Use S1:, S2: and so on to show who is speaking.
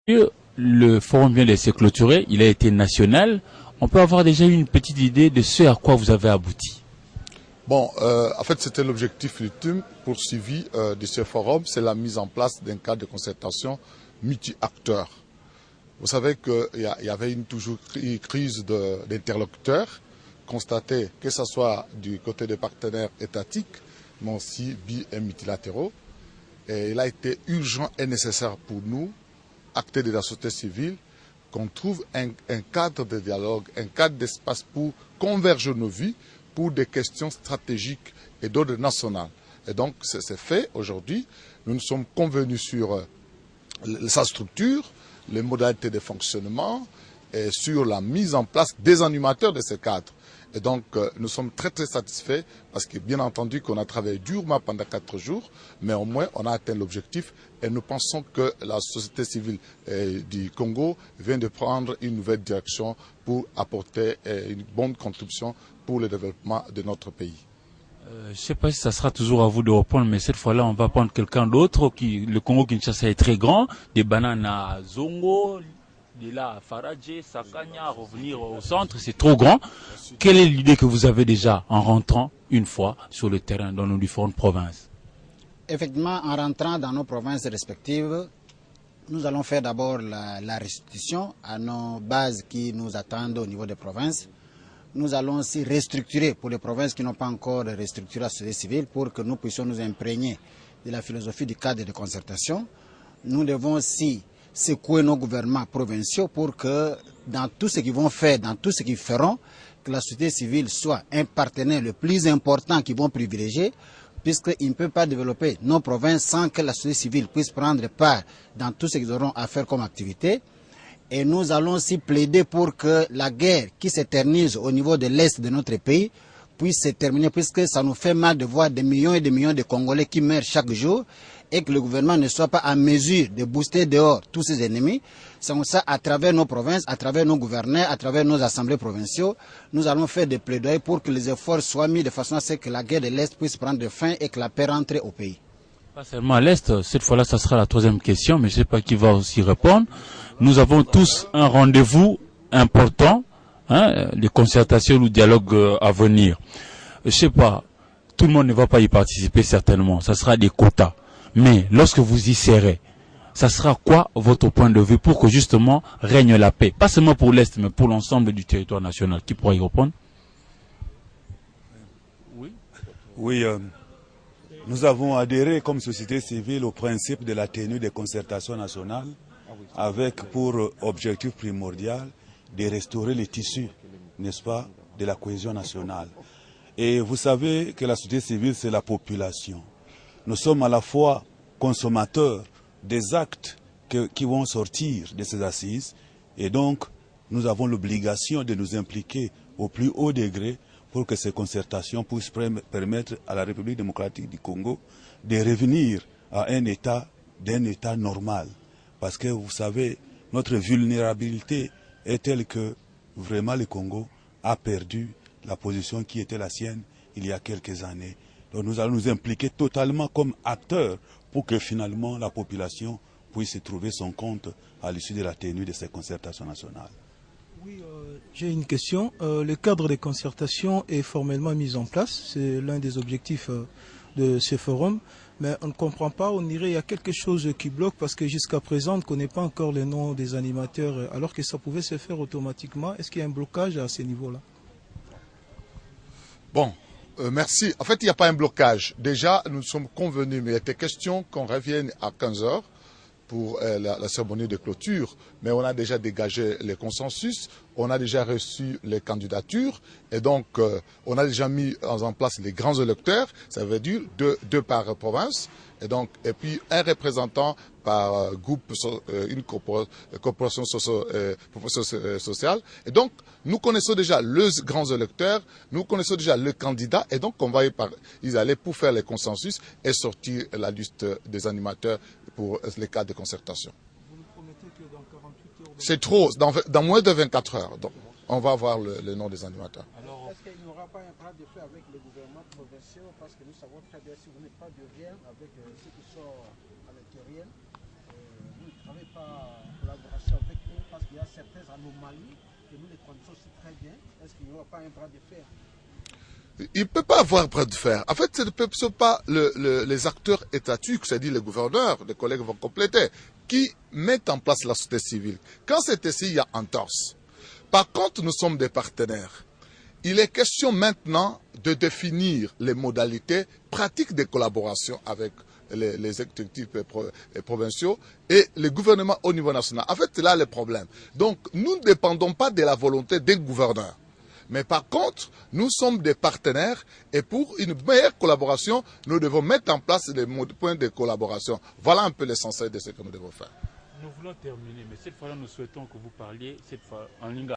S1: Le forum vient de se clôturer, il a été national. On peut avoir déjà une petite idée de ce à quoi vous avez abouti.
S2: Bon, en fait, c'était l'objectif ultime poursuivi de ce forum, c'est la mise en place d'un cadre de concertation multi-acteurs. Vous savez qu'il y avait toujours une crise d'interlocuteurs constatée, que ce soit du côté des partenaires étatiques, mais aussi bi- et multilatéraux. Et il a été urgent et nécessaire pour nous, acteurs de la société civile, qu'on trouve un cadre de dialogue, un cadre d'espace pour converger nos vies pour des questions stratégiques et d'ordre national. Et donc, c'est fait aujourd'hui. Nous nous sommes convenus sur sa structure, les modalités de fonctionnement et sur la mise en place des animateurs de ce cadre. Et donc, nous sommes très très satisfaits parce que bien entendu qu'on a travaillé durement pendant 4 jours, mais au moins on a atteint l'objectif et nous pensons que la société civile du Congo vient de prendre une nouvelle direction pour apporter une bonne contribution pour le développement de notre pays.
S1: Je ne sais pas si ça sera toujours à vous de reprendre, mais cette fois-là, on va prendre quelqu'un d'autre. Le Congo-Kinshasa est très grand. Des bananes à Zongo, de là à Faradje, Sakanya, revenir au centre, c'est trop grand. Quelle est l'idée que vous avez déjà en rentrant une fois sur le terrain dans nos différentes provinces?
S3: Effectivement, en rentrant dans nos provinces respectives, nous allons faire d'abord la restitution à nos bases qui nous attendent au niveau des provinces. Nous allons aussi restructurer pour les provinces qui n'ont pas encore restructuré la société civile pour que nous puissions nous imprégner de la philosophie du cadre de concertation. Nous devons aussi secouer nos gouvernements provinciaux pour que dans tout ce qu'ils vont faire, dans tout ce qu'ils feront, que la société civile soit un partenaire le plus important qu'ils vont privilégier, puisqu'ils ne peuvent pas développer nos provinces sans que la société civile puisse prendre part dans tout ce qu'ils auront à faire comme activité. Et nous allons aussi plaider pour que la guerre qui s'éternise au niveau de l'Est de notre pays puisse se terminer, puisque ça nous fait mal de voir des millions et des millions de Congolais qui meurent chaque jour et que le gouvernement ne soit pas en mesure de booster dehors tous ses ennemis. C'est comme ça, à travers nos provinces, à travers nos gouverneurs, à travers nos assemblées provinciaux, nous allons faire des plaidoyers pour que les efforts soient mis de façon à ce que la guerre de l'Est puisse prendre fin et que la paix rentre au pays.
S1: Pas seulement à l'Est, cette fois-là, ça sera la troisième question, mais je ne sais pas qui va aussi répondre. Nous avons tous un rendez-vous important, les concertations ou dialogues à venir. Je ne sais pas, tout le monde ne va pas y participer certainement, ça sera des quotas. Mais lorsque vous y serez, ça sera quoi votre point de vue pour que justement règne la paix? Pas seulement pour l'Est, mais pour l'ensemble du territoire national. Qui pourra y répondre?
S4: Oui, nous avons adhéré comme société civile au principe de la tenue des concertations nationales avec pour objectif primordial de restaurer les tissus, n'est-ce pas, de la cohésion nationale. Et vous savez que la société civile, c'est la population. Nous sommes à la fois consommateurs des actes qui vont sortir de ces assises et donc nous avons l'obligation de nous impliquer au plus haut degré pour que ces concertations puissent permettre à la République démocratique du Congo de revenir à un état normal. Parce que vous savez, notre vulnérabilité est telle que vraiment le Congo a perdu la position qui était la sienne il y a quelques années. Donc nous allons nous impliquer totalement comme acteurs pour que finalement la population puisse trouver son compte à l'issue de la tenue de ces concertations nationales.
S5: Oui, j'ai une question. Le cadre de concertation est formellement mis en place. C'est l'un des objectifs de ce forum. Mais on ne comprend pas, on dirait qu'il y a quelque chose qui bloque parce que jusqu'à présent, on ne connaît pas encore les noms des animateurs alors que ça pouvait se faire automatiquement. Est-ce qu'il y a un blocage à ce niveau-là?
S2: Bon, merci. En fait, il n'y a pas un blocage. Déjà, nous sommes convenus, mais il était question qu'on revienne à 15 h pour la cérémonie de clôture, mais on a déjà dégagé les consensus, on a déjà reçu les candidatures, et donc on a déjà mis en place les grands électeurs, ça veut dire deux par province, et puis un représentant par groupe, une corporation sociale. Et donc, nous connaissons déjà les grands électeurs, nous connaissons déjà le candidat, et donc on va y aller pour faire les consensus et sortir la liste des animateurs pour les cas de concertation.
S5: Vous nous promettez que dans 48 heures...
S2: C'est trop, dans moins de 24 heures. Donc, on va avoir le nom des animateurs.
S6: Est-ce qu'il n'y aura pas un bras de fer avec les gouvernements provinciaux? Parce que nous savons très bien, si vous n'êtes pas de rien avec ceux qui sont à l'intérieur, vous ne travaillez pas pour la Mali, que nous les connaissons aussi très bien. Est-ce qu'il n'y aura pas un bras de fer?
S2: Il ne peut pas avoir bras de fer. En fait, ce ne sont pas les acteurs étatiques, c'est-à-dire les gouverneurs, les collègues vont compléter, qui mettent en place la société civile. Quand c'est ici, il y a entorse. Par contre, nous sommes des partenaires. Il est question maintenant de définir les modalités pratiques de collaboration avec les exécutifs provinciaux et les gouvernements au niveau national. En fait, c'est là le problème. Donc, nous ne dépendons pas de la volonté des gouverneurs. Mais par contre, nous sommes des partenaires et pour une meilleure collaboration, nous devons mettre en place des points de collaboration. Voilà un peu l'essentiel de ce que nous devons faire.
S1: Nous voulons terminer, mais cette fois-là, nous souhaitons que vous parliez cette fois en lingala.